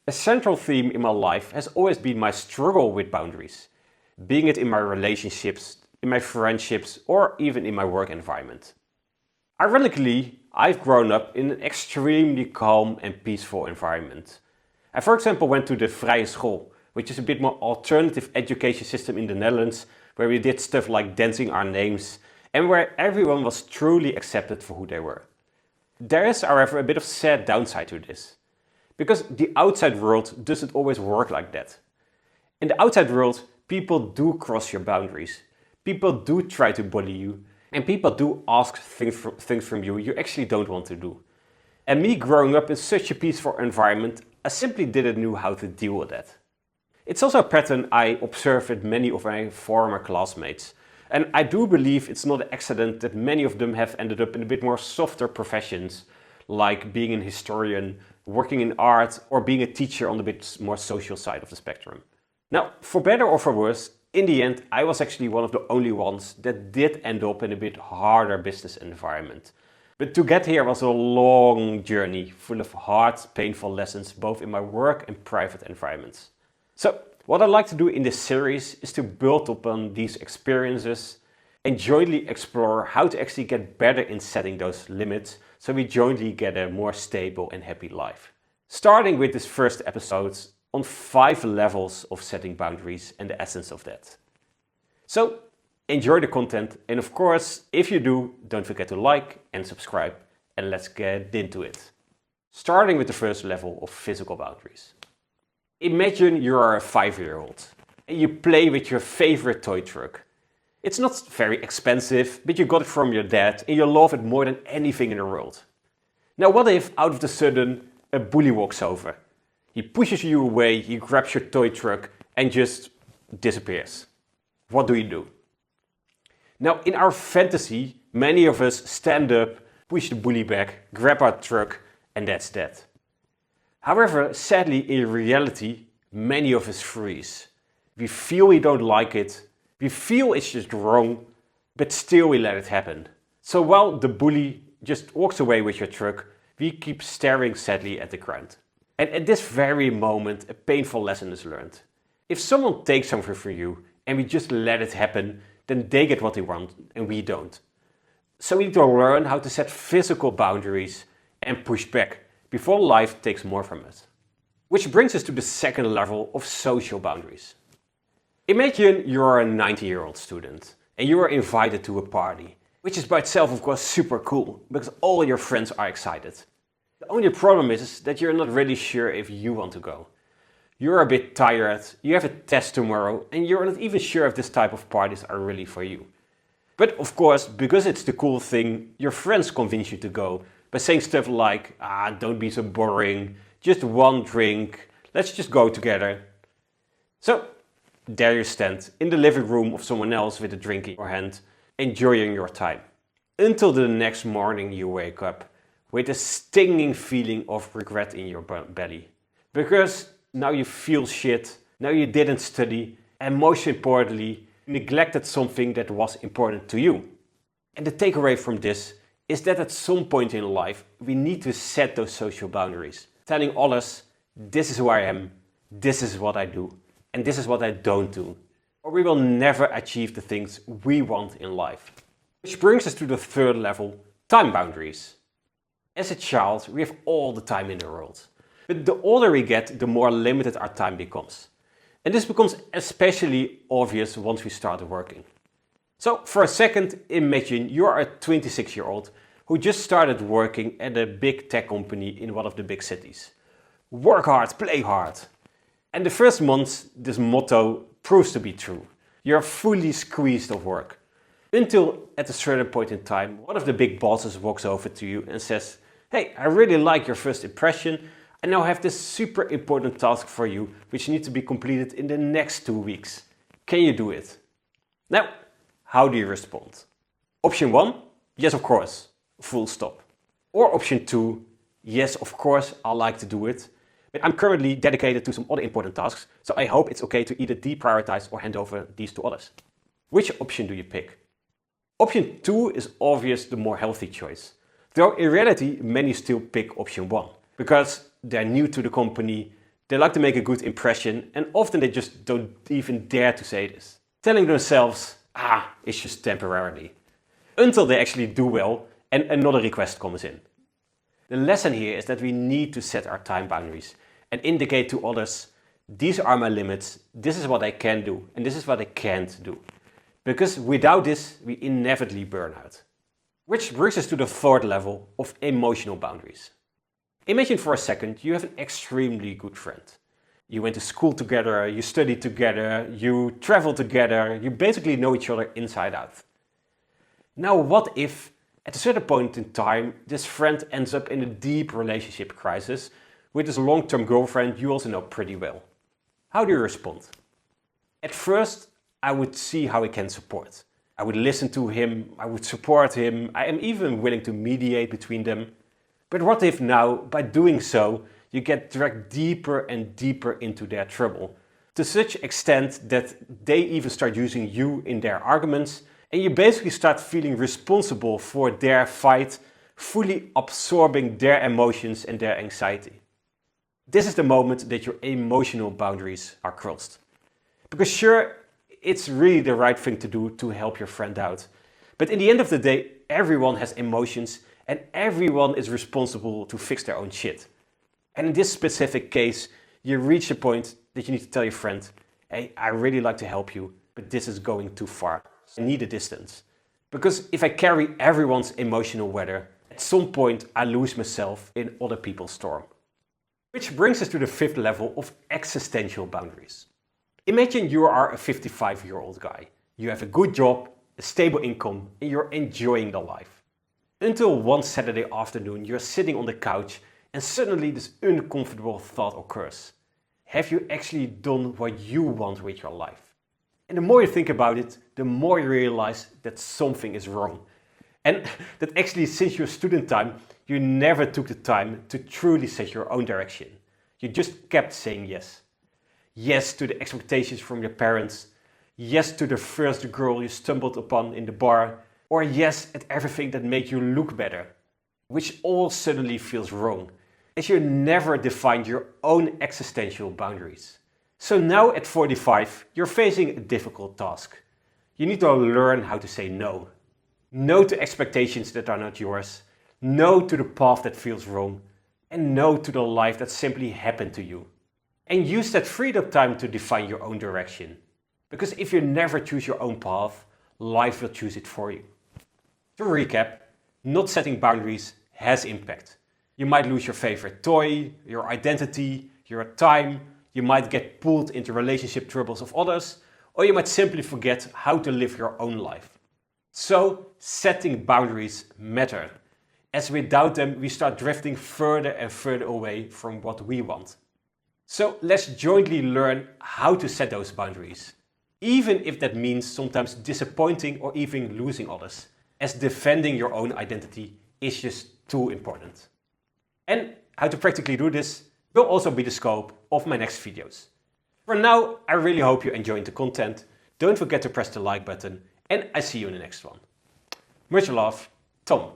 A central theme in my life has always been my struggle with boundaries, being it in my relationships, in my friendships, or even in my work environment. Ironically, I've grown up in an extremely calm and peaceful environment. I, for example, went to the Vrije School, which is a bit more alternative education system in the Netherlands, where we did stuff like dancing our names and where everyone was truly accepted for who they were. There is, however, a bit of sad downside to this. Because the outside world doesn't always work like that. In the outside world, people do cross your boundaries. People do try to bully you. And people do ask things from you you actually don't want to do. And me growing up in such a peaceful environment, I simply didn't know how to deal with that. It's also a pattern I observe with many of my former classmates. And I do believe it's not an accident that many of them have ended up in a bit more softer professions, like being an historian, working in art, or being a teacher on the bit more social side of the spectrum. Now, for better or for worse, in the end, I was actually one of the only ones that did end up in a bit harder business environment. But to get here was a long journey, full of hard, painful lessons, both in my work and private environments. So, what I'd like to do in this series is to build upon these experiences and jointly explore how to actually get better in setting those limits, so we jointly get a more stable and happy life. Starting with this first episode on 5 levels of setting boundaries and the essence of that. So enjoy the content, and of course, if you do, don't forget to like and subscribe, and let's get into it. Starting with the first level of physical boundaries. Imagine you are a 5-year-old and you play with your favorite toy truck. It's not very expensive, but you got it from your dad and you love it more than anything in the world. Now what if out of the sudden a bully walks over? He pushes you away, he grabs your toy truck and just disappears. What do you do? Now in our fantasy, many of us stand up, push the bully back, grab our truck, and that's that. However, sadly in reality, many of us freeze. We feel we don't like it. We feel it's just wrong, but still we let it happen. So while the bully just walks away with your truck, we keep staring sadly at the ground. And at this very moment, a painful lesson is learned. If someone takes something from you and we just let it happen, then they get what they want and we don't. So we need to learn how to set physical boundaries and push back before life takes more from us. Which brings us to the second level of social boundaries. Imagine you're a 90-year-old student and you are invited to a party, which is by itself of course super cool because all your friends are excited. The only problem is that you're not really sure if you want to go. You're a bit tired, you have a test tomorrow, and you're not even sure if this type of parties are really for you. But of course, because it's the cool thing, your friends convince you to go by saying stuff like, don't be so boring, just one drink, let's just go together. So there you stand in the living room of someone else with a drink in your hand, enjoying your time. Until the next morning you wake up with a stinging feeling of regret in your belly. Because now you feel shit, now you didn't study, and most importantly, neglected something that was important to you. And the takeaway from this is that at some point in life, we need to set those social boundaries, telling others, this is who I am, this is what I do, and this is what I don't do. Or we will never achieve the things we want in life. Which brings us to the third level, time boundaries. As a child, we have all the time in the world. But the older we get, the more limited our time becomes. And this becomes especially obvious once we start working. So for a second, imagine you are a 26-year-old who just started working at a big tech company in one of the big cities. Work hard, play hard. And the first months, this motto proves to be true. You're fully squeezed of work. Until at a certain point in time, one of the big bosses walks over to you and says, hey, I really like your first impression. I now have this super important task for you, which needs to be completed in the next 2 weeks. Can you do it? Now, how do you respond? Option 1, yes of course, full stop. Or option 2, yes of course I like to do it, but I'm currently dedicated to some other important tasks, so I hope it's okay to either deprioritize or hand over these to others. Which option do you pick? Option 2 is obvious the more healthy choice, though in reality many still pick option 1, because they're new to the company, They like to make a good impression, and often they just don't even dare to say this, telling themselves, it's just temporarily, until they actually do well and another request comes in. The lesson here is that we need to set our time boundaries and indicate to others, these are my limits, this is what I can do, and this is what I can't do. Because without this, we inevitably burn out. Which brings us to the fourth level of emotional boundaries. Imagine for a second you have an extremely good friend. You went to school together, you studied together, you traveled together, you basically know each other inside out. Now what if, at a certain point in time, this friend ends up in a deep relationship crisis with this long-term girlfriend you also know pretty well? How do you respond? At first, I would see how I can support. I would listen to him, I would support him, I am even willing to mediate between them. But what if now, by doing so, you get dragged deeper and deeper into their trouble, to such extent that they even start using you in their arguments, and you basically start feeling responsible for their fight, fully absorbing their emotions and their anxiety. This is the moment that your emotional boundaries are crossed. Because sure, it's really the right thing to do to help your friend out. But in the end of the day, everyone has emotions and everyone is responsible to fix their own shit. And in this specific case, you reach a point that you need to tell your friend, hey, I really like to help you, but this is going too far. I need a distance. Because if I carry everyone's emotional weather, at some point I lose myself in other people's storm. Which brings us to the fifth level of existential boundaries. Imagine you are a 55-year-old guy. You have a good job, a stable income, and you're enjoying the life. Until one Saturday afternoon you're sitting on the couch and suddenly this uncomfortable thought occurs. Have you actually done what you want with your life? And the more you think about it, the more you realize that something is wrong. And that actually since your student time, you never took the time to truly set your own direction. You just kept saying yes. Yes to the expectations from your parents. Yes to the first girl you stumbled upon in the bar. Or yes at everything that made you look better. Which all suddenly feels wrong, as you never defined your own existential boundaries. So now at 45, you're facing a difficult task. You need to learn how to say no. No to expectations that are not yours. No to the path that feels wrong. And no to the life that simply happened to you. And use that freed up time to define your own direction. Because if you never choose your own path, life will choose it for you. To recap, not setting boundaries has impact. You might lose your favorite toy, your identity, your time. You might get pulled into relationship troubles of others, or you might simply forget how to live your own life. So, setting boundaries matter, as without them we start drifting further and further away from what we want. So let's jointly learn how to set those boundaries, even if that means sometimes disappointing or even losing others, as defending your own identity is just too important. And how to practically do this will also be the scope of my next videos. For now, I really hope you enjoyed the content. Don't forget to press the like button and I see you in the next one. Much love, Tom.